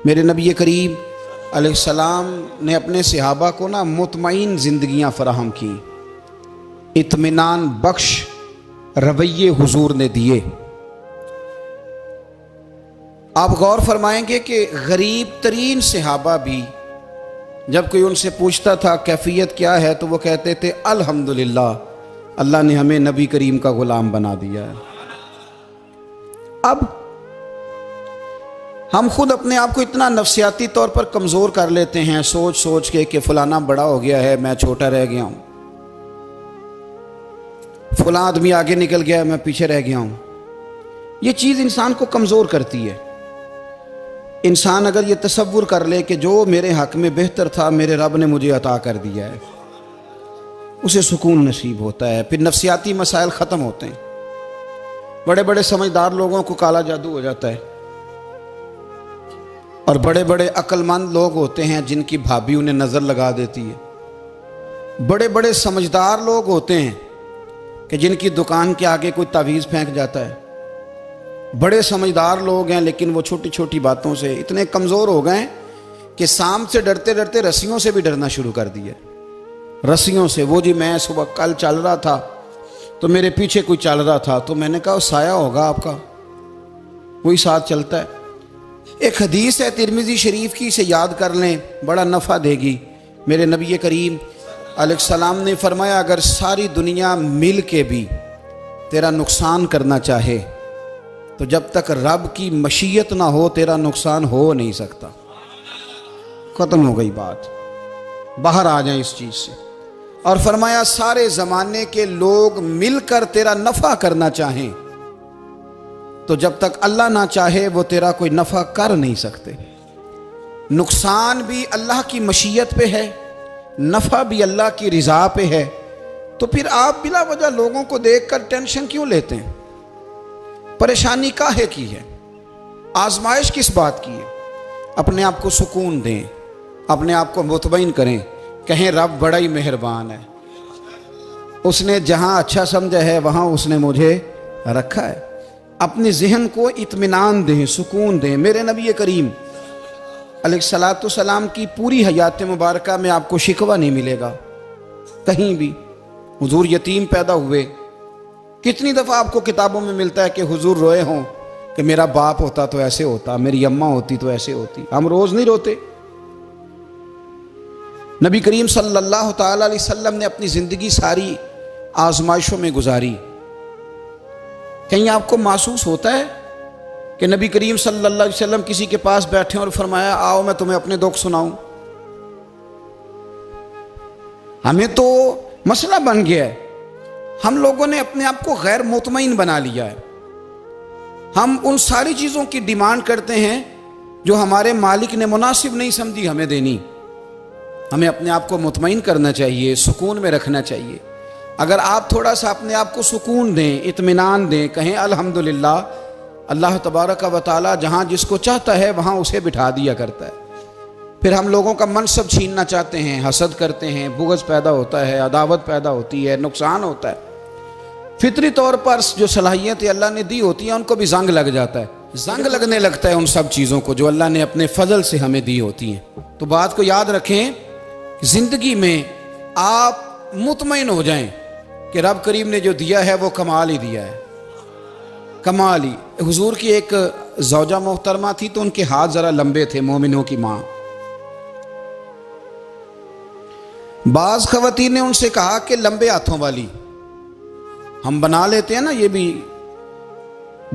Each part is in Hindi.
मेरे नबी करीम अलैहिस्सलाम ने अपने सहाबा को ना मुतमईन ज़िंदगियाँ फराहम की, इत्मीनान बख्श रवैये हुजूर ने दिए। आप गौर फरमाएंगे कि गरीब तरीन सहाबा भी जब कोई उनसे पूछता था कैफियत क्या है तो वो कहते थे अल्हम्दुलिल्लाह, अल्लाह ने हमें नबी करीम का गुलाम बना दिया है। अब हम खुद अपने आप को इतना नफ्सियाती तौर पर कमज़ोर कर लेते हैं सोच सोच के कि फलाना बड़ा हो गया है, मैं छोटा रह गया हूं, फलां आदमी आगे निकल गया है, मैं पीछे रह गया हूं। ये चीज़ इंसान को कमज़ोर करती है। इंसान अगर ये तसव्वुर कर ले कि जो मेरे हक़ में बेहतर था मेरे रब ने मुझे अता कर दिया है, उसे सुकून नसीब होता है, फिर नफ्सियाती मसाइल ख़त्म होते हैं। बड़े बड़े समझदार लोगों को काला जादू हो जाता है, और बड़े बड़े अक्लमंद लोग होते हैं जिनकी भाभी उन्हें नज़र लगा देती है। बड़े बड़े समझदार लोग होते हैं कि जिनकी दुकान के आगे कोई तावीज़ फेंक जाता है। बड़े समझदार लोग हैं लेकिन वो छोटी छोटी बातों से इतने कमज़ोर हो गए कि सांप से डरते डरते रस्सियों से भी डरना शुरू कर दिया। रस्सियों से, वो जी मैं सुबह कल चल रहा था तो मेरे पीछे कोई चल रहा था तो मैंने कहा साया होगा आपका, वही साथ चलता है। एक हदीस है तिरमिज़ी शरीफ की, इसे याद कर लें, बड़ा नफ़ा देगी। मेरे नबी करीम अलैहिस्सलाम ने फरमाया अगर सारी दुनिया मिल के भी तेरा नुकसान करना चाहे तो जब तक रब की मशीयत ना हो तेरा नुकसान हो नहीं सकता। ख़त्म हो गई बात, बाहर आ जाए इस चीज़ से। और फरमाया सारे ज़माने के लोग मिलकर तेरा नफ़ा करना चाहें तो जब तक अल्लाह ना चाहे वो तेरा कोई नफ़ा कर नहीं सकते। नुकसान भी अल्लाह की मशीयत पे है, नफ़ा भी अल्लाह की रिज़ा पे है। तो फिर आप बिला वजह लोगों को देखकर टेंशन क्यों लेते हैं? परेशानी काहे की है? आजमाइश किस बात की है? अपने आप को सुकून दें, अपने आप को मुतमईन करें, कहें रब बड़ा ही मेहरबान है, उसने जहाँ अच्छा समझा है वहाँ उसने मुझे रखा है। अपने जहन को इत्मीनान दें, सुकून दें। मेरे नबी करीम अलैहिस्सलातु सलाम की पूरी हयात मुबारका में आपको शिकवा नहीं मिलेगा कहीं भी। हुजूर यतीम पैदा हुए, कितनी दफ़ा आपको किताबों में मिलता है कि हुजूर रोए हों कि मेरा बाप होता तो ऐसे होता, मेरी अम्मा होती तो ऐसे होती। हम रोज़ नहीं रोते। नबी करीम सल्लल्लाहु ताला अलैहि वसल्लम ने अपनी ज़िंदगी सारी आजमाइशों में गुजारी। कहीं आपको महसूस होता है कि नबी करीम सल्लल्लाहु अलैहि वसल्लम किसी के पास बैठे और फरमाया आओ मैं तुम्हें अपने दुख सुनाऊं? हमें तो मसला बन गया है, हम लोगों ने अपने आप को गैर मुतमईन बना लिया है। हम उन सारी चीज़ों की डिमांड करते हैं जो हमारे मालिक ने मुनासिब नहीं समझी हमें देनी। हमें अपने आप को मुतमईन करना चाहिए, सुकून में रखना चाहिए। अगर आप थोड़ा सा अपने आप को सुकून दें, इत्मीनान दें, कहें अल्हम्दुलिल्लाह, अल्लाह तबारक व तआला जहाँ जिसको चाहता है वहाँ उसे बिठा दिया करता है। फिर हम लोगों का मनसब छीनना चाहते हैं, हसद करते हैं, बुग़्ज़ पैदा होता है, अदावत पैदा होती है, नुकसान होता है। फितरी तौर पर जो सलाहियतें अल्लाह ने दी होती हैं उनको भी जंग लग जाता है, जंग लगने लगता है उन सब चीज़ों को जो अल्लाह ने अपने फजल से हमें दी होती हैं। तो बात को याद रखें, ज़िंदगी में आप मुतमईन हो जाएं कि रब करीम ने जो दिया है वो कमाल ही दिया है, कमाल ही। हुजूर की एक ज़ौजा मोहतरमा थी तो उनके हाथ ज़रा लंबे थे, मोमिनों की माँ। बाज़ ख़वातीन ने उनसे कहा कि लंबे हाथों वाली, हम बना लेते हैं ना ये भी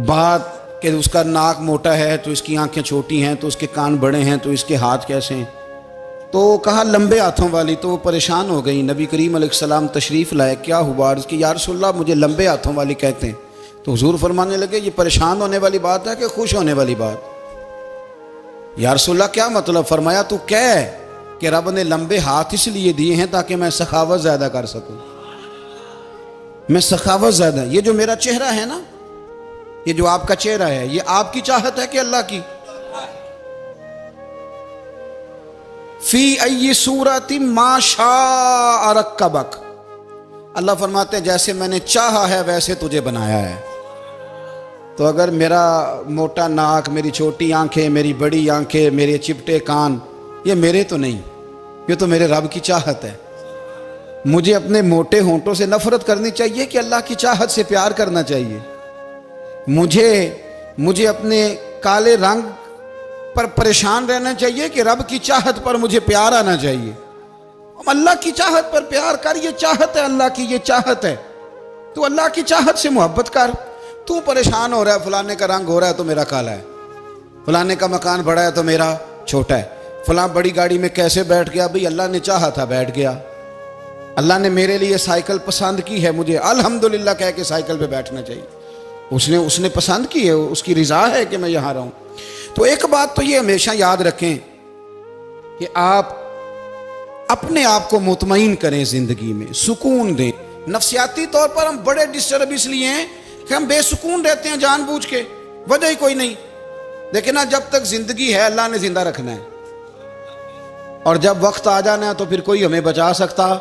बात कि उसका नाक मोटा है तो इसकी आंखें छोटी हैं, तो उसके कान बड़े हैं तो इसके हाथ कैसे हैं। तो कहा लंबे हाथों वाली, तो वो परेशान हो गई। नबी करीम अलैहिस्सलाम तशरीफ़ लाए, क्या हुआ? अर्ज़ की या रसूलल्लाह मुझे लंबे हाथों वाली कहते हैं। तो हुजूर फरमाने लगे ये परेशान होने वाली बात है कि खुश होने वाली बात? या रसूलल्लाह क्या मतलब? फरमाया तू कह कि रब ने लंबे हाथ इसलिए दिए हैं ताकि मैं सखावत ज़्यादा कर सकूँ, मैं सखावत ज़्यादा। ये जो मेरा चेहरा है ना, ये जो आपका चेहरा है, ये आपकी चाहत है कि अल्लाह की? फी अय्यि सूरति मा शाअ रक्कबक। अल्लाह फरमाते हैं जैसे मैंने चाहा है वैसे तुझे बनाया है। तो अगर मेरा मोटा नाक, मेरी छोटी आंखें, मेरी बड़ी आंखें, मेरे चिपटे कान, ये मेरे तो नहीं, ये तो मेरे रब की चाहत है। मुझे अपने मोटे होंठों से नफरत करनी चाहिए कि अल्लाह की चाहत से प्यार करना चाहिए? मुझे अपने काले रंग पर परेशान रहना चाहिए कि रब की चाहत पर मुझे प्यार आना चाहिए? अल्लाह की चाहत पर प्यार कर, ये चाहत है अल्लाह की, ये चाहत है। तो अल्लाह की चाहत से मोहब्बत कर। तू परेशान हो रहा है, फलाने का रंग हो रहा है तो मेरा काला है, फलाने का मकान बड़ा है तो मेरा छोटा है, फलां बड़ी गाड़ी में कैसे बैठ गया? भाई अल्लाह ने चाहा था बैठ गया। अल्लाह ने मेरे लिए साइकिल पसंद की है, मुझे अल्हम्दुलिल्लाह कह के साइकिल पे बैठना चाहिए। उसने पसंद की है, उसकी रिजा है कि मैं यहां रहूं। तो एक बात तो ये हमेशा याद रखें कि आप अपने आप को मुतमईन करें, जिंदगी में सुकून दें। नफ्सियाती तौर पर हम बड़े डिस्टर्ब इसलिए हैं कि हम बेसुकून रहते हैं जानबूझ के, वजह ही कोई नहीं। लेकिन ना, जब तक जिंदगी है अल्लाह ने जिंदा रखना है, और जब वक्त आ जाना है तो फिर कोई हमें बचा सकता।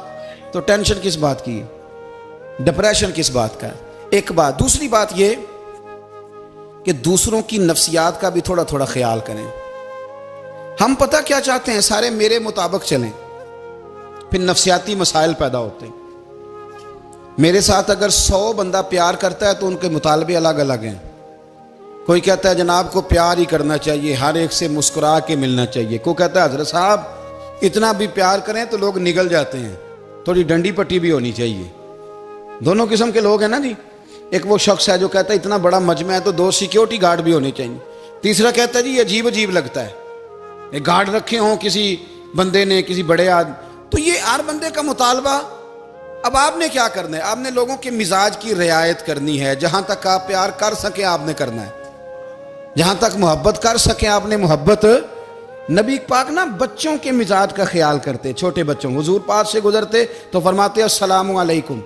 तो टेंशन किस बात की है, डिप्रेशन किस बात का है? एक बात। दूसरी बात ये कि दूसरों की नफ्सियात का भी थोड़ा थोड़ा ख्याल करें। हम पता क्या चाहते हैं, सारे मेरे मुताबिक चलें, फिर नफ्सियाती मसाइल पैदा होते हैं। मेरे साथ अगर 100 बंदा प्यार करता है तो उनके मुतालबे अलग अलग हैं। कोई कहता है जनाब को प्यार ही करना चाहिए, हर एक से मुस्कुरा के मिलना चाहिए। कोई कहता है हजरत साहब इतना भी प्यार करें तो लोग निगल जाते हैं, थोड़ी डंडी पट्टी भी होनी चाहिए। दोनों किस्म के लोग हैं ना जी। एक वो शख्स है जो कहता है इतना बड़ा मजमा है तो 2 सिक्योरिटी गार्ड भी होने चाहिए। तीसरा कहता है जी अजीब अजीब लगता है, एक गार्ड रखे हों किसी बंदे ने, किसी बड़े आदमी। तो ये हर बंदे का मुतालबा। अब आपने क्या करना है? आपने लोगों के मिजाज की रियायत करनी है। जहां तक आप प्यार कर सके आपने करना है, जहां तक मोहब्बत कर सके आपने मोहब्बत। नबी पाक ना बच्चों के मिजाज का ख्याल करते, छोटे बच्चों। हुजूर पास से गुजरते तो फरमाते अस्सलामु अलैकुम।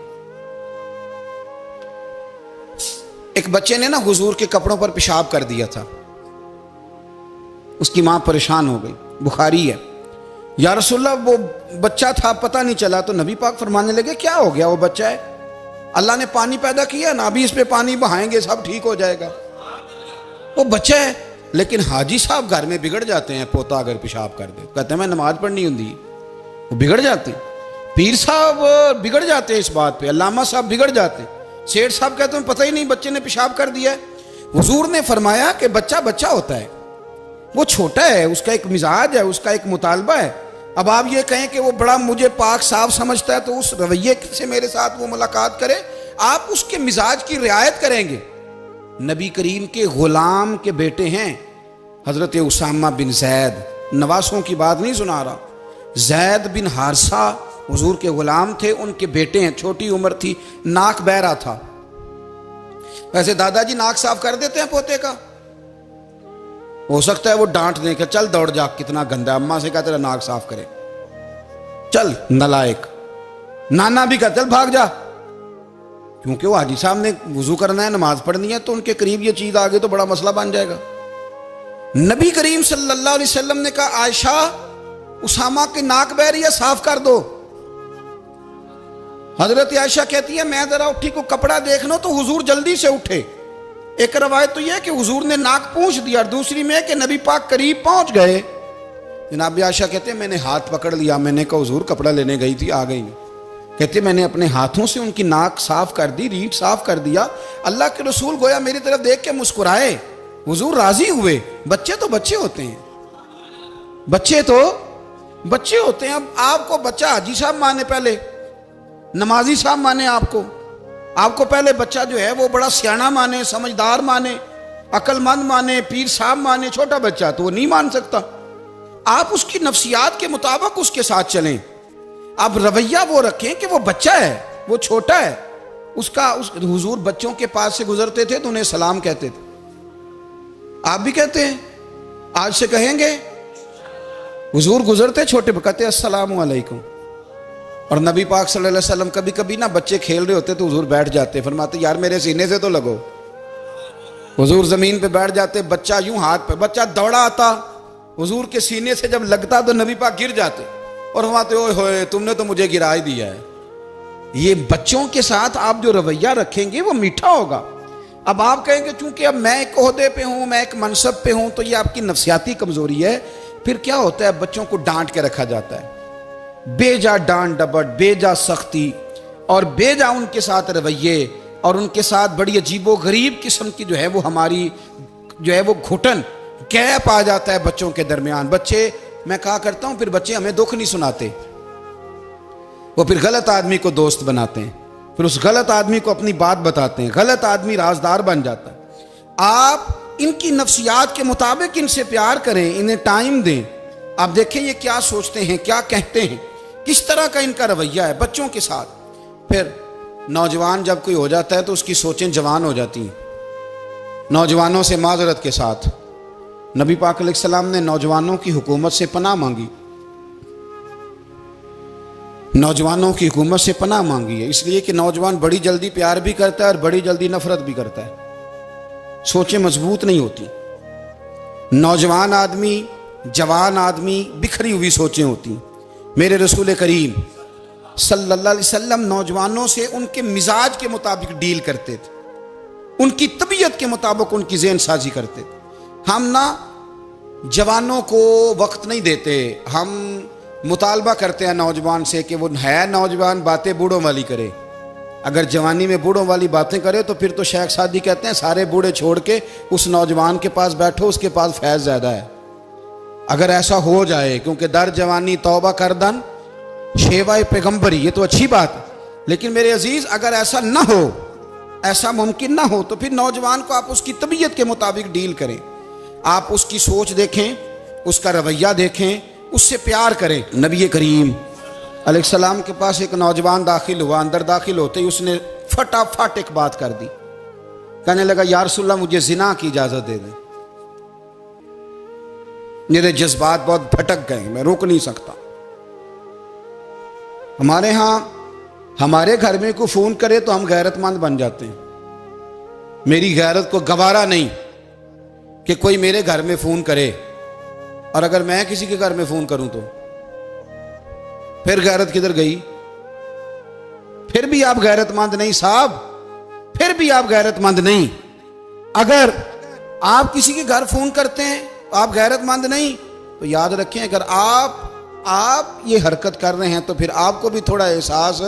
एक बच्चे ने ना हुजूर के कपड़ों पर पेशाब कर दिया था, उसकी मां परेशान हो गई, बुखारी है। या रसूलल्लाह वो बच्चा था, पता नहीं चला। तो नबी पाक फरमाने लगे क्या हो गया, वो बच्चा है, अल्लाह ने पानी पैदा किया ना, अभी इस पे पानी बहाएंगे सब ठीक हो जाएगा। वो बच्चा है। लेकिन हाजी साहब घर में बिगड़ जाते हैं, पोता अगर पेशाब कर दे, कहते हैं मैं नमाज पढ़नी होती, वो बिगड़ जाते हैं। पीर साहब बिगड़ जाते हैं इस बात पे, अल्लामा साहब बिगड़ जाते हैं। सेठ साहब कहते हैं पता ही नहीं बच्चे ने पेशाब कर दिया है। हुजूर ने फरमाया कि बच्चा बच्चा होता है, वो छोटा है, उसका एक मिजाज है, उसका एक मुतालबा है। अब आप ये कहें कि वो बड़ा मुझे पाक साफ समझता है तो उस रवैये से मेरे साथ वो मुलाकात करे, आप उसके मिजाज की रियायत करेंगे। नबी करीम के गुलाम के बेटे हैं हजरत उसामा बिन जैद, नवासों की बात नहीं सुना रहा। जैद बिन हारसा हुजूर के गुलाम थे, उनके बेटे हैं। छोटी उम्र थी, नाक बह रहा था। वैसे दादाजी नाक साफ कर देते हैं पोते का, हो सकता है वो डांट दें कि चल दौड़ जा, कितना गंदा, अम्मा से कहा तेरा नाक साफ करे, चल नलायक। नाना भी कहा चल भाग जा, क्योंकि वो हाजी साहब ने वुजू करना है, नमाज पढ़नी है, तो उनके करीब ये चीज आ गई तो बड़ा मसला बन जाएगा। नबी करीम सल्लल्लाहु अलैहि वसल्लम ने कहा आयशा उसामा की नाक बह रही है, साफ कर दो। हजरत आयशा कहती है मैं जरा उठी को कपड़ा देख लो तो हुजूर जल्दी से उठे। एक रवायत तो यह कि हुजूर ने नाक पूंछ दिया, और दूसरी में कि नबी पाक करीब पहुंच गए। जनाब आयशा कहते हैं मैंने हाथ पकड़ लिया, मैंने कहा हुजूर कपड़ा लेने गई थी, आ गई। कहते मैंने अपने हाथों से उनकी नाक साफ कर दी, रीढ़ साफ कर दिया। अल्लाह के रसूल गोया मेरी तरफ देख के मुस्कुराए, हुजूर राजी हुए। बच्चे तो बच्चे होते हैं, बच्चे तो बच्चे होते हैं। अब आपको बच्चा हाजी साहब माने, पहले नमाजी साहब माने, आपको पहले बच्चा जो है वो बड़ा सियाना माने, समझदार माने, अक्लमंद माने, पीर साहब माने। छोटा बच्चा तो वो नहीं मान सकता। आप उसकी नफ्सियात के मुताबिक उसके साथ चलें। आप रवैया वो रखें कि वो बच्चा है, वो छोटा है। हुजूर बच्चों के पास से गुजरते थे तो उन्हें सलाम कहते थे। आप भी कहते हैं, आज से कहेंगे। हुजूर गुजरते छोटे कहते अस्सलामु अलैकुम। और नबी पाक सल्लल्लाहु अलैहि वसल्लम कभी कभी ना बच्चे खेल रहे होते तो हुजूर बैठ जाते, फरमाते यार मेरे सीने से तो लगो। हुजूर जमीन पे बैठ जाते, बच्चा यूं हाथ पे, बच्चा दौड़ा आता, हुजूर के सीने से जब लगता तो नबी पाक गिर जाते और फरमाते ओए होए तुमने तो मुझे गिरा ही दिया है। ये बच्चों के साथ आप जो रवैया रखेंगे वो मीठा होगा। अब आप कहेंगे चूंकि अब मैं एक ओहदे पे हूं, मैं एक मनसब पे हूं, तो ये आपकी नफ्सियाती कमजोरी है। फिर क्या होता है, बच्चों को डांट के रखा जाता है, बेजा डांट डपट, बेजा सख्ती और बेजा उनके साथ रवैये और उनके साथ बड़ी अजीबो गरीब किस्म की जो है वो हमारी जो है वो घुटन गैप आ जाता है बच्चों के दरमियान। बच्चे, मैं कहा करता हूं, फिर बच्चे हमें दुख नहीं सुनाते, वो फिर गलत आदमी को दोस्त बनाते हैं, फिर उस गलत आदमी को अपनी बात बताते हैं, गलत आदमी राजदार बन जाता है। आप इनकी नफ्सियात के मुताबिक इनसे प्यार करें, इन्हें टाइम दें। आप देखें ये क्या सोचते हैं, क्या कहते हैं, किस तरह का इनका रवैया है बच्चों के साथ। फिर नौजवान जब कोई हो जाता है तो उसकी सोचें जवान हो जाती हैं। नौजवानों से माजरत के साथ नबी पाक अलैहिस्सलाम ने नौजवानों की हुकूमत से पनाह मांगी, नौजवानों की हुकूमत से पनाह मांगी है, इसलिए कि नौजवान बड़ी जल्दी प्यार भी करता है और बड़ी जल्दी नफरत भी करता है, सोचें मजबूत नहीं होती। नौजवान आदमी, जवान आदमी, बिखरी हुई सोचें होती। मेरे रसूल करीम सल्लल्लाहु अलैहि वसल्लम नौजवानों से उनके मिजाज के मुताबिक डील करते थे, उनकी तबीयत के मुताबिक उनकी ज़हन साजी करते थे। हम ना जवानों को वक्त नहीं देते, हम मुतालबा करते हैं नौजवान से कि वो है नौजवान, बातें बूढ़ों वाली करे। अगर जवानी में बूढ़ों वाली बातें करे तो फिर तो शेख सादी कहते हैं सारे बूढ़े छोड़ के उस नौजवान के पास बैठो, उसके पास फैज़ ज़्यादा है। अगर ऐसा हो जाए, क्योंकि दर जवानी तौबा करदन शेवाए पैगम्बरी, ये तो अच्छी बात है, लेकिन मेरे अजीज अगर ऐसा ना हो, ऐसा मुमकिन ना हो, तो फिर नौजवान को आप उसकी तबीयत के मुताबिक डील करें। आप उसकी सोच देखें, उसका रवैया देखें, उससे प्यार करें। नबी करीम अलैहिस्सलाम के पास एक नौजवान दाखिल हुआ, अंदर दाखिल होते ही उसने फटाफट एक बात कर दी, कहने लगा या रसूलल्लाह मुझे जिना की इजाजत दे दें। मेरे जज्बात बहुत भटक गए, मैं रोक नहीं सकता। हमारे यहाँ हमारे घर में कोई फोन करे तो हम गैरतमंद बन जाते हैं। मेरी गैरत को गवारा नहीं कि कोई मेरे घर में फोन करे, और अगर मैं किसी के घर में फोन करूं तो फिर गैरत किधर गई? फिर भी आप गैरतमंद नहीं साहब, फिर भी आप गैरतमंद नहीं। अगर आप किसी के घर फोन करते हैं तो आप गैरतमंद नहीं, तो याद रखें अगर आप ये हरकत कर रहे हैं तो फिर आपको भी थोड़ा एहसास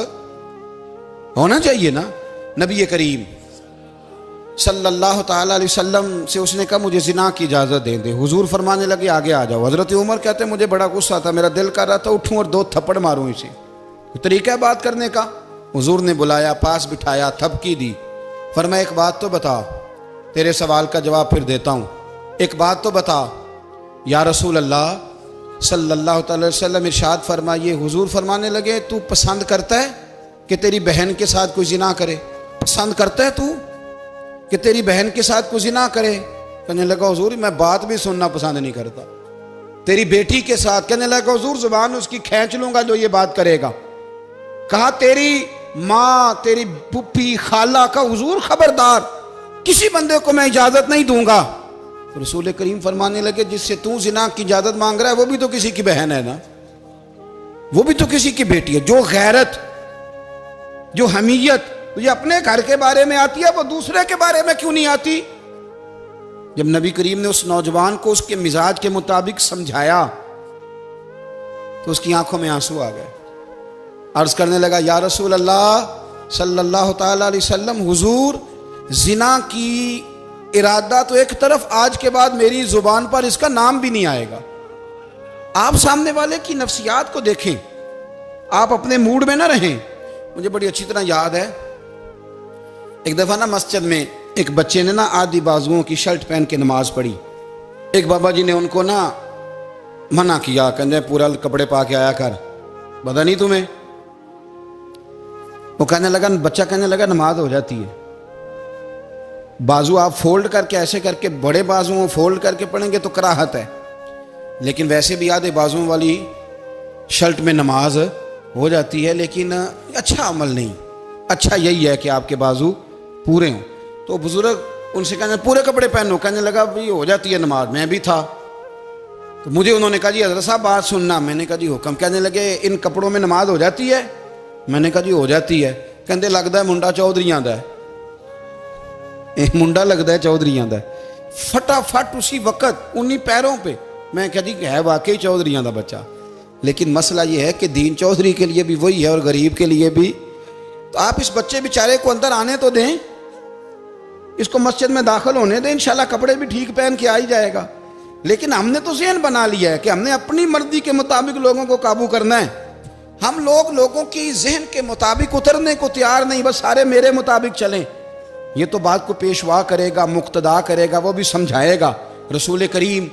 होना चाहिए ना। नबी करीम सल्लल्लाहु ताला अलैहि वसल्लम से उसने कहा मुझे जिना की इजाज़त दे दे। हुजूर फरमाने लगे आगे आ जाओ। हज़रत उमर कहते मुझे बड़ा गुस्सा था, मेरा दिल कर रहा था उठूं और 2 थप्पड़ मारूं इसे। तरीका है बात करने का। हुजूर ने बुलाया, पास बिठाया, थपकी दी, फरमाया एक बात तो बता, तेरे सवाल का जवाब फिर देता हूँ, एक बात तो बता। या रसूल अल्लाह सल्लल्लाहु अलैहि वसल्लम इरशाद फरमाइए। हुजूर फरमाने लगे तू पसंद करता है कि तेरी बहन के साथ कोई जिना करे? पसंद करता है तू कि तेरी बहन के साथ कोई जिना करे? कहने लगा हुजूर मैं बात भी सुनना पसंद नहीं करता। तेरी बेटी के साथ? कहने लगा हुजूर जुबान उसकी खींच लूंगा जो ये बात करेगा। कहा तेरी माँ, तेरी पुप्पी, खाला का? हुजूर खबरदार, किसी बंदे को मैं इजाजत नहीं दूंगा। तो रसूल करीम फरमाने लगे जिससे तू जिना की इजाजत मांग रहा है वो भी तो किसी की बहन है ना, वो भी तो किसी की बेटी है। जो गैरत, जो हमीयत तुझे अपने घर के बारे में आती है वो दूसरे के बारे में क्यों नहीं आती? जब नबी करीम ने उस नौजवान को उसके मिजाज के मुताबिक समझाया तो उसकी आंखों में आंसू आ गए। अर्ज करने लगा या रसूल अल्लाह सल्लल्लाहु ताला अलैहि वसल्लम, हुजूर जिना की इरादा तो एक तरफ, आज के बाद मेरी जुबान पर इसका नाम भी नहीं आएगा। आप सामने वाले की नफ्सियात को देखें, आप अपने मूड में ना रहें। मुझे बड़ी अच्छी तरह याद है एक दफा ना मस्जिद में एक बच्चे ने ना आधी बाजुओं की शर्ट पहन के नमाज पढ़ी। एक बाबा जी ने उनको ना मना किया, कहते पूरा कपड़े पा के आया कर, पता नहीं तुम्हें? वो कहने लगा, बच्चा कहने लगा नमाज हो जाती है, बाजू आप फोल्ड करके ऐसे करके, बड़े बाजुओं फोल्ड करके पढ़ेंगे तो कराहत है, लेकिन वैसे भी आधे बाजुओं वाली शर्ट में नमाज हो जाती है, लेकिन अच्छा अमल नहीं। अच्छा यही है कि आपके बाजू पूरे हों। तो बुजुर्ग उनसे कहने पूरे कपड़े पहनो। कहने लगा भाई हो जाती है नमाज, मैं भी था। तो मुझे उन्होंने कहा जी हज़रत साहब बात सुनना। मैंने कहा जी हुक्म। कहने लगे इन कपड़ों में नमाज हो जाती है? मैंने कहा जी हो जाती है। कहते लगता है मुंडा चौधरी आंदा है। एक मुंडा लगता है चौधरियां का, फटाफट उसी वक्त उन्हीं पैरों पे। मैं कह दी है वाकई चौधरियां का बच्चा। लेकिन मसला ये है कि दीन चौधरी के लिए भी वही है और गरीब के लिए भी। तो आप इस बच्चे बेचारे को अंदर आने तो दें, इसको मस्जिद में दाखिल होने दें, इंशाल्लाह कपड़े भी ठीक पहन के आ ही जाएगा। लेकिन हमने तो ज़हन बना लिया है कि हमने अपनी मर्जी के मुताबिक लोगों को काबू करना है। हम लोगों की जहन के मुताबिक उतरने को तैयार नहीं, बस सारे मेरे मुताबिक चलें। ये तो बात को पेशवा करेगा, मुक्तदा करेगा, वो भी समझाएगा। रसूल करीम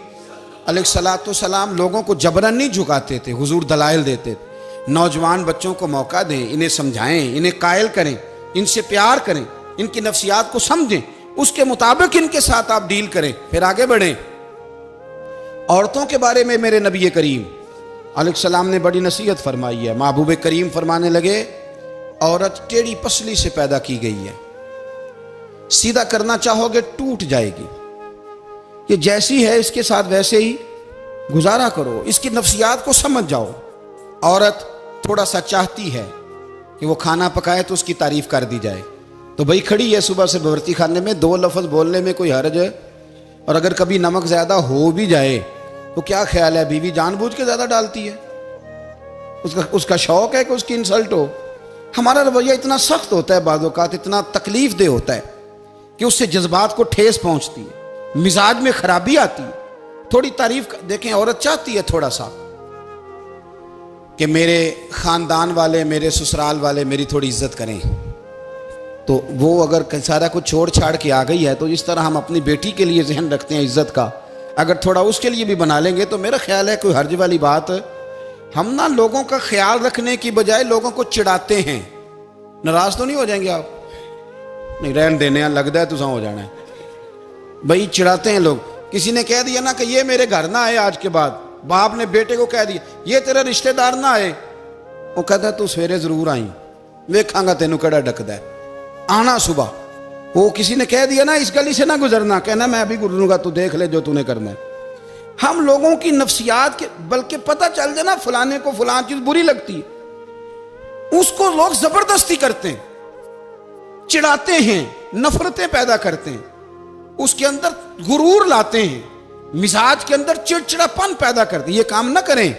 अलैहिस्सलाम लोगों को जबरन नहीं झुकाते थे, हुजूर दलाइल देते थे। नौजवान बच्चों को मौका दें, इन्हें समझाएं, इन्हें कायल करें, इनसे प्यार करें, इनकी नफ्सियात को समझें, उसके मुताबिक इनके साथ आप डील करें, फिर आगे बढ़ें। औरतों के बारे में मेरे नबी करीम अलैहिस्सलाम ने बड़ी नसीहत फरमाई है। महबूब करीम फरमाने लगे, औरत टेढ़ी पसली से पैदा की गई है, सीधा करना चाहोगे टूट जाएगी। ये जैसी है इसके साथ वैसे ही गुजारा करो, इसकी नफ्सियात को समझ जाओ। औरत थोड़ा सा चाहती है कि वो खाना पकाए तो उसकी तारीफ कर दी जाए, तो भाई खड़ी है सुबह से बवर्ती खाने में, दो लफ्ज़ बोलने में कोई हर्ज है। और अगर कभी नमक ज़्यादा हो भी जाए तो क्या ख्याल है, बीवी जानबूझ के ज़्यादा डालती है, उसका शौक है कि उसकी इंसल्ट हो। हमारा रवैया इतना सख्त होता है, बाज़ औक़ात इतना तकलीफ दे होता है कि उससे जज्बात को ठेस पहुँचती है, मिजाज में खराबी आती है। थोड़ी तारीफ देखें, औरत चाहती है थोड़ा सा कि मेरे ख़ानदान वाले, मेरे ससुराल वाले मेरी थोड़ी इज्जत करें, तो वो अगर सारा कुछ छोड़ छाड़ के आ गई है, तो इस तरह हम अपनी बेटी के लिए जहन रखते हैं इज्जत का, अगर थोड़ा उसके लिए भी बना लेंगे तो मेरा ख्याल है कोई हर्ज वाली बात। हम ना लोगों का ख्याल रखने की बजाय लोगों को चिढ़ाते हैं। नाराज तो नहीं हो जाएंगे आप? नहीं, रहन देने लगता है तुझा हो जाना है भाई, चिढ़ाते हैं लोग। किसी ने कह दिया ना कि ये मेरे घर ना आए आज के बाद, बाप ने बेटे को कह दिया ये तेरा रिश्तेदार ना आए, वो कहता तू सवेरे जरूर आई, वेखांगा तेनू कड़ा डकदा है, आना सुबह। वो किसी ने कह दिया ना इस गली से ना गुजरना, कहना मैं अभी गुजरूंगा, तू देख ले जो तूने करना है। हम लोगों की नफ्सियात के, बल्कि पता चल जाए ना फलाने को फलान चीज बुरी लगती है, उसको लोग जबरदस्ती करते हैं, चिढ़ाते हैं, नफरतें पैदा करते हैं, उसके अंदर गुरूर लाते हैं, मिजाज के अंदर चिड़चिड़ापन पैदा करते हैं। ये काम ना करें।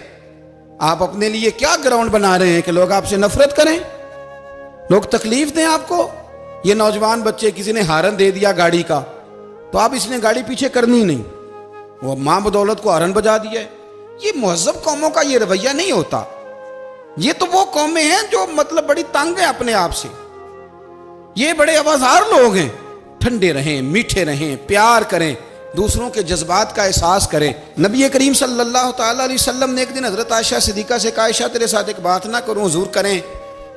आप अपने लिए क्या ग्राउंड बना रहे हैं कि लोग आपसे नफरत करें, लोग तकलीफ दें आपको। ये नौजवान बच्चे, किसी ने हारन दे दिया गाड़ी का, तो आप इसने गाड़ी पीछे करनी नहीं, वो मां बदौलत को हारन बजा दिया है। ये मुहज़्ज़ब कौमों का ये रवैया नहीं होता। ये तो वो कौमें हैं जो मतलब बड़ी तंग है अपने आप से, ये बड़े आवाज़ार लोग हैं। ठंडे रहें, मीठे रहें, प्यार करें, दूसरों के जज्बात का एहसास करें। नबी करीम सल्लल्लाहु ताला अलैहि वसल्लम ने एक दिन हज़रत आयशा सिद्दीक़ा से कहा, आयशा तेरे साथ एक बात ना करूं, हुजूर करें।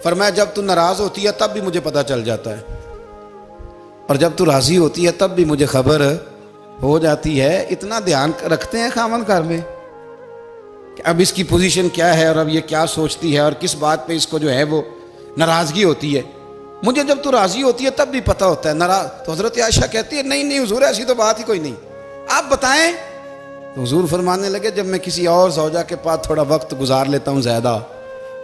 फरमाया जब तू नाराज़ होती है तब भी मुझे पता चल जाता है, और जब तू राज़ी होती है तब भी मुझे खबर हो जाती है। इतना ध्यान रखते हैं खामन घर में कि अब इसकी पोजीशन क्या है और अब ये क्या सोचती है और किस बात पे इसको जो है वो नाराज़गी होती है। मुझे जब तू राज़ी होती है तब भी पता होता है नाराज़। तो हज़रत आयशा कहती है नहीं नहीं हुजूर ऐसी तो बात ही कोई नहीं, आप बताएं। तो हुजूर फरमाने लगे जब मैं किसी और ज़ौजा के पास थोड़ा वक्त गुजार लेता हूँ ज़्यादा,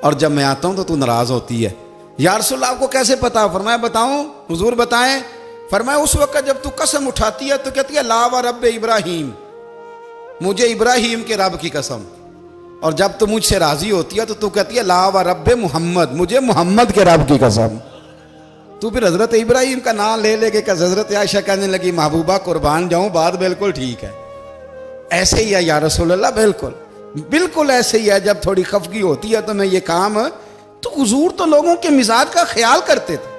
और जब मैं आता हूं तो तू नाराज होती है। या रसूल अल्लाह, आपको कैसे पता? फरमाया बताऊं? हुजूर बताएं। फरमाया उस वक्त जब तू कसम उठाती है तो कहती है ला व रब इब्राहिम, मुझे इब्राहिम के रब की कसम। और जब तू मुझसे राजी होती है तो तू कहती है ला व रब मोहम्मद, मुझे मोहम्मद के रब की कसम। तू फिर हजरत इब्राहिम का नाम ले लेके का हजरत आयशा कहने लगी महबूबा कुर्बान जाऊं, बात बिल्कुल ठीक है, ऐसे ही है या रसूल अल्लाह, बिल्कुल बिल्कुल ऐसे ही है। जब थोड़ी खफगी होती है तो मैं ये काम, तो हुजूर तो लोगों के मिजाज का ख्याल करते थे,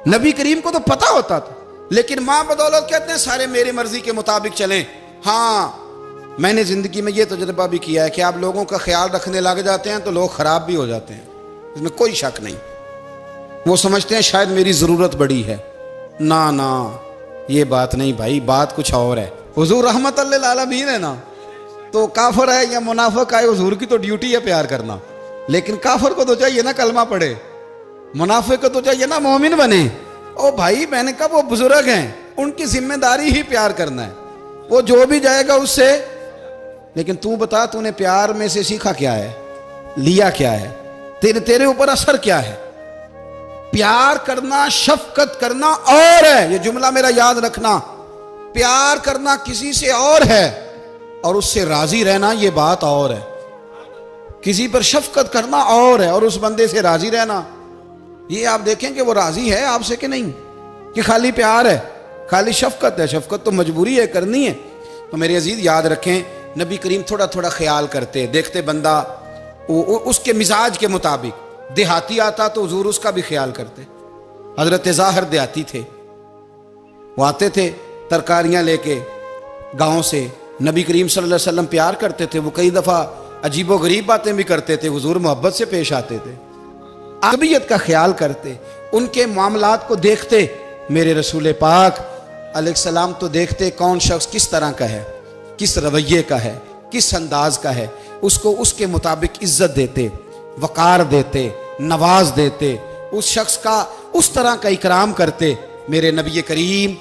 नबी करीम को तो पता होता था। लेकिन मां बदौलत कहते हैं सारे मेरी मर्जी के मुताबिक चलें। हाँ, मैंने जिंदगी में ये तजुर्बा भी किया है कि आप लोगों का ख्याल रखने लग जाते हैं तो लोग खराब भी हो जाते हैं, इसमें कोई शक नहीं। वो समझते हैं शायद मेरी जरूरत बड़ी है, ना ना ये बात नहीं भाई, बात कुछ और है। हुजूर रहमत लिल आलमीन है ना, तो काफिर है या मुनाफिक है, हुजूर की तो ड्यूटी है प्यार करना। लेकिन काफिर को तो चाहिए ना कलमा पढ़े, मुनाफिक को तो चाहिए ना मोमिन बने। ओ भाई मैंने कहा वो बुजुर्ग हैं, उनकी जिम्मेदारी ही प्यार करना है, वो जो भी जाएगा उससे। लेकिन तू बता, तूने प्यार में से सीखा क्या है, लिया क्या है, तेरे ऊपर असर क्या है? प्यार करना, शफकत करना और है, ये जुमला मेरा याद रखना। प्यार करना किसी से और है और उससे राजी रहना ये बात और है। किसी पर शफकत करना और है और उस बंदे से राजी रहना, ये आप देखें कि वो राजी है आपसे कि नहीं, कि खाली प्यार है, खाली शफकत है। शफकत तो मजबूरी है, करनी है। तो मेरे अजीज याद रखें, नबी करीम थोड़ा थोड़ा ख्याल करते, देखते बंदा उसके मिजाज के मुताबिक, देहाती आता तो हुजूर उसका भी ख्याल करते। हजरत ज़ाहिर देहाती थे, वो आते थे तरकारियां लेके गांव से, नबी करीम सल्लल्लाहु अलैहि वसल्लम प्यार करते थे, वो कई दफ़ा अजीबो गरीब बातें भी करते थे, हुजूर मोहब्बत से पेश आते थे, तबीयत का ख्याल करते, उनके मामलात को देखते। मेरे रसूल पाक अलैहिस्सलाम तो देखते कौन शख्स किस तरह का है, किस रवैये का है, किस अंदाज का है, उसको उसके मुताबिक इज्जत देते, वकार देते, नवाज देते, उस शख्स का उस तरह का इकराम करते। मेरे नबी करीम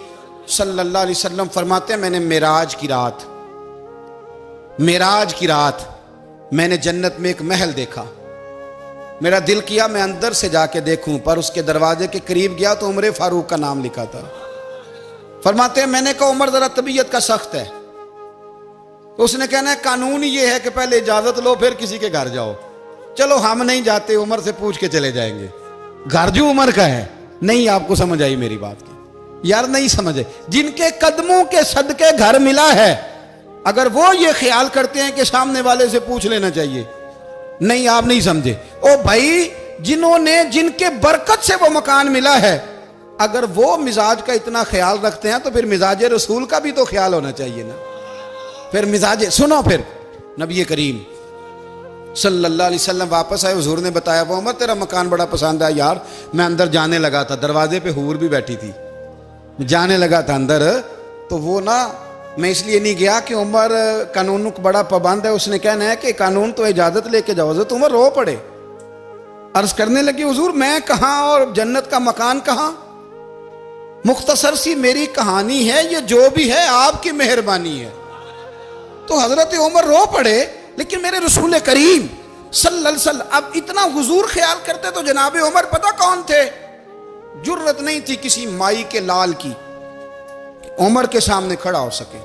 सल्लल्लाहु अलैहि वसल्लम फरमाते हैं, मैंने मेराज की रात मैंने जन्नत में एक महल देखा, मेरा दिल किया मैं अंदर से जाके देखूं, पर उसके दरवाजे के करीब गया तो उमर फारूक का नाम लिखा था। फरमाते हैं मैंने कहा उमर जरा तबीयत का सख्त है, उसने कहना है कानून ये है कि पहले इजाजत लो फिर किसी के घर जाओ। चलो हम नहीं जाते, उमर से पूछ के चले जाएंगे, घर जो उमर का है। नहीं, आपको समझ आई मेरी बात की यार, नहीं समझे। जिनके कदमों के सदके घर मिला है, अगर वो ये ख्याल करते हैं कि सामने वाले से पूछ लेना चाहिए, नहीं आप नहीं समझे। ओ भाई, जिन्होंने जिनके बरकत से वो मकान मिला है, अगर वो मिजाज का इतना ख्याल रखते हैं तो फिर मिजाज रसूल का भी तो ख्याल होना चाहिए ना। फिर मिजाज सुनो, फिर नबी करीम सल्लल्लाहु अलैहि वसल्लम वापस आए, हुजूर ने बताया वो उमर तेरा मकान बड़ा पसंद है यार। मैं अंदर जाने लगा था, दरवाजे पे हूर भी बैठी थी, जाने लगा था अंदर, तो वो ना मैं इसलिए नहीं गया कि उमर कानून को बड़ा पाबंद है, उसने कहना है कि कानून तो इजाजत लेके जाओ। हज़रत उमर रो पड़े, अर्ज करने लगे हुजूर मैं कहाँ और जन्नत का मकान कहाँ, मुख्तसर सी मेरी कहानी है, ये जो भी है आपकी मेहरबानी है। तो हजरत उमर रो पड़े। लेकिन मेरे रसूल करीम सल्लल्लाहु अलैहि वसल्लम अब इतना हुजूर ख्याल करते तो जनाब उमर पता कौन थे, जुर्रत नहीं थी किसी माई के लाल की उमर के सामने खड़ा हो सके।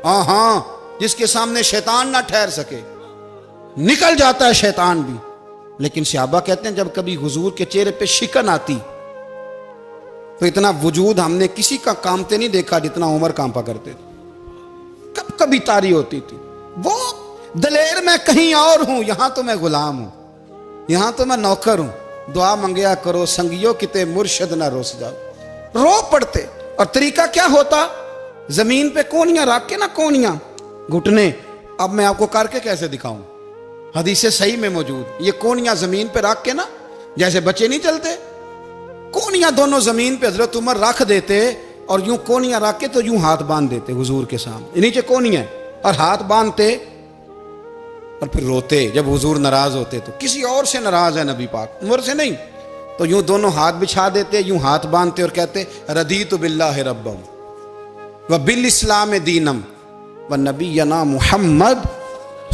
हाँ, जिसके सामने शैतान ना ठहर सके, निकल जाता है शैतान भी। लेकिन सहाबा कहते हैं जब कभी हुजूर के चेहरे पे शिकन आती तो इतना वजूद हमने किसी का कांपते नहीं देखा जितना उमर कांपा करते थे। कब कभी तारी होती थी, वो दलेर मैं कहीं और हूं, यहां तो मैं गुलाम हूं, यहां तो मैं नौकर हूं। दुआ मंगया करो संगियो किते मुर्शद ना रोस जाओ। रो पड़ते। और तरीका क्या होता, जमीन पे कोनियां रख के ना, कोनियां घुटने, अब मैं आपको करके कैसे दिखाऊं, हदीस सही में मौजूद, ये कोनियां जमीन पे रख के ना, जैसे बच्चे नहीं चलते, कोनियां दोनों जमीन पे हजरत उमर रख देते और यूं कोनियां रख के तो यूं हाथ बांध देते हुजूर के सामने, नीचे कोनियां और हाथ बांधते और फिर रोते। जब हुजूर नाराज होते तो किसी और से नाराज है नबी पाक, उमर से नहीं, तो यूं दोनों हाथ बिछा देते, यूं हाथ बांधते और कहते रदीतु बिल्लाहि रब्बम व बिल इस्लाम दीनम व नबीना मुहम्मद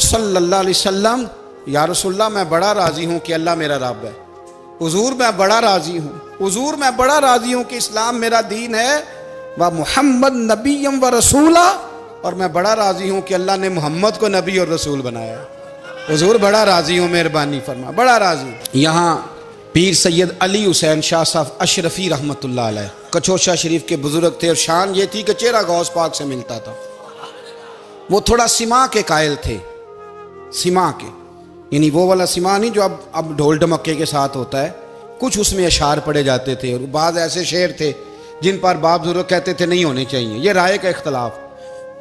सल्लल्लाहु अलैहि वसल्लम। या रसूलल्लाह मैं बड़ा राजी हूं कि अल्लाह मेरा रब है, हुजूर मैं बड़ा राजी हूं, हुजूर मैं बड़ा राजी हूं कि इस्लाम मेरा दीन है, व मुहम्मद नबीयम व रसूला, और मैं बड़ा राजी हूं कि अल्लाह ने मोहम्मद को नबी और रसूल बनाया। हुजूर बड़ा राजी हूं, मेहरबानी फरमा, बड़ा राजी। यहाँ पीर सैयद अली हुसैन शाह साहब अशरफी रहमतुल्लाह अलैह कचौशा शरीफ के बुजुर्ग थे, और शान ये थी कि चेहरा गौस पाक से मिलता था। वो थोड़ा सिमा के कायल थे, सिमा के, यानी वो वाला सिमा नहीं जो अब ढोल ढमक्के के साथ होता है, कुछ उसमें अशार पड़े जाते थे, और बाद ऐसे शेर थे जिन पर बाप बुजुर्ग कहते थे नहीं होने चाहिए, ये राय का इख्तलाफ।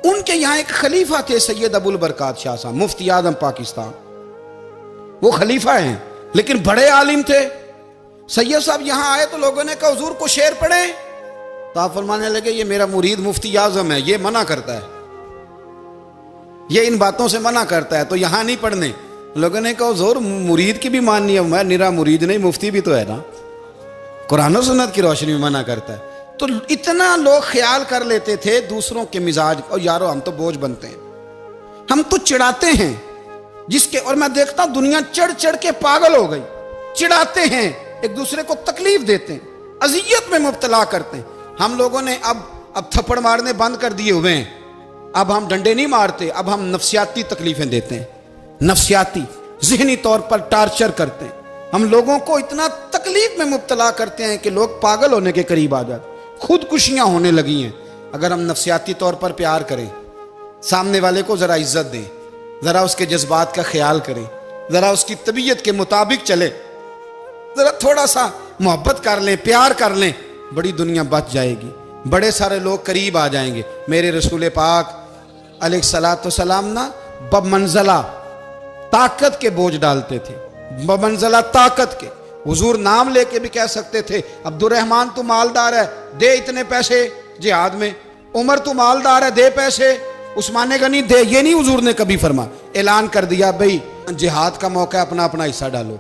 उनके यहाँ एक खलीफा थे सैयद अबुल बरकात शाह साहब, मुफ्ती आजम पाकिस्तान, वो खलीफा हैं लेकिन बड़े आलिम थे। सैयद साहब यहाँ आए तो लोगों ने कहा हुजूर को शेर पढ़े, तो आप फरमाने लगे ये मेरा मुरीद मुफ्ती आजम है, ये मना करता है, ये इन बातों से मना करता है, तो यहाँ नहीं पढ़ने। लोगों ने कहा हुजूर मुरीद की भी माननी है, मैं निरा मुरीद नहीं, मुफ्ती भी तो है ना, कुरान और सुन्नत की रोशनी में मना करता है। तो इतना लोग ख्याल कर लेते थे दूसरों के मिजाज, और यारो हम तो बोझ बनते हैं, हम तो चिढ़ाते हैं जिसके, और मैं देखता हूं दुनिया चढ़ चढ़ के पागल हो गई, चिढ़ाते हैं एक दूसरे को तकलीफ देते हैं, अजियत में मुब्तला करते हैं। हम लोगों ने अब थप्पड़ मारने बंद कर दिए हुए हैं, अब हम डंडे नहीं मारते, अब हम नफ्सियाती तकलीफें देते हैं, नफ्सियाती ज़हनी तौर पर टार्चर करते हैं। हम लोगों को इतना तकलीफ में मुब्तला करते हैं कि लोग पागल होने के करीब आ जाते, खुदकुशियां होने लगी हैं। अगर हम नफ्सियाती तौर पर प्यार करें, सामने वाले को ज़रा इज्जत दें, ज़रा उसके जज्बात का ख्याल करें, ज़रा उसकी तबीयत के मुताबिक चले, ज़रा थोड़ा सा मोहब्बत कर लें, प्यार कर लें, बड़ी दुनिया बच जाएगी, बड़े सारे लोग करीब आ जाएंगे। मेरे रसूल पाक अलैहिस्सलाम ना बमंज़ला ताकत के बोझ डालते थे, बमंज़ला ताकत के। हुजूर नाम लेके भी कह सकते थे, अब्दुर्रहमान तू मालदार है, दे इतने पैसे जिहाद में, उमर तू मालदार है, दे पैसे, उस्मान गनी दे। ये नहीं हुजूर ने कभी फरमा, ऐलान कर दिया भाई जिहाद का मौका है, अपना अपना हिस्सा डालो।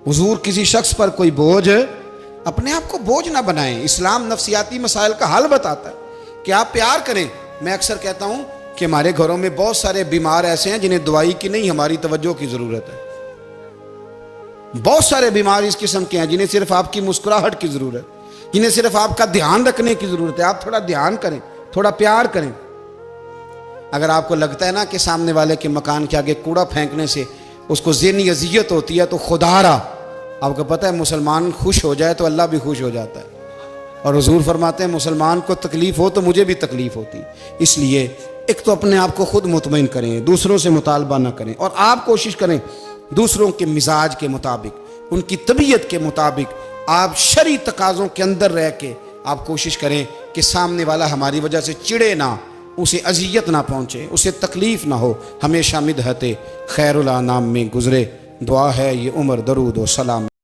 हुजूर किसी शख्स पर कोई बोझ, अपने आप को बोझ ना बनाएं। इस्लाम नफ्सियाती मसाइल का हल बताता है कि आप प्यार करें। मैं अक्सर कहता हूं कि हमारे घरों में बहुत सारे बीमार ऐसे हैं जिन्हें दवाई की नहीं, हमारी तवज्जो की जरूरत है। बहुत सारे बीमार इस किस्म के हैं जिन्हें सिर्फ आपकी मुस्कुराहट की जरूरत, जिन्हें सिर्फ आपका ध्यान रखने की जरूरत है। आप थोड़ा ध्यान करें, थोड़ा प्यार करें। अगर आपको लगता है ना कि सामने वाले के मकान के आगे कूड़ा फेंकने से उसको ज़हनी अजियत होती है, तो खुदारा, आपको पता है मुसलमान खुश हो जाए तो अल्लाह भी खुश हो जाता है। और हुजूर फरमाते हैं मुसलमान को तकलीफ हो तो मुझे भी तकलीफ होती। इसलिए एक तो अपने आप को खुद मुतमईन करें, दूसरों से मुतालबा ना करें, और आप कोशिश करें दूसरों के मिजाज के मुताबिक, उनकी तबीयत के मुताबिक, आप शरई तकाज़ों के अंदर रह के आप कोशिश करें कि सामने वाला हमारी वजह से चिड़े ना, उसे अजियत ना पहुँचे, उसे तकलीफ़ ना हो। हमेशा मिदहते खैरुल अनाम में गुजरे। दुआ है ये उम्र दरूद व सलाम।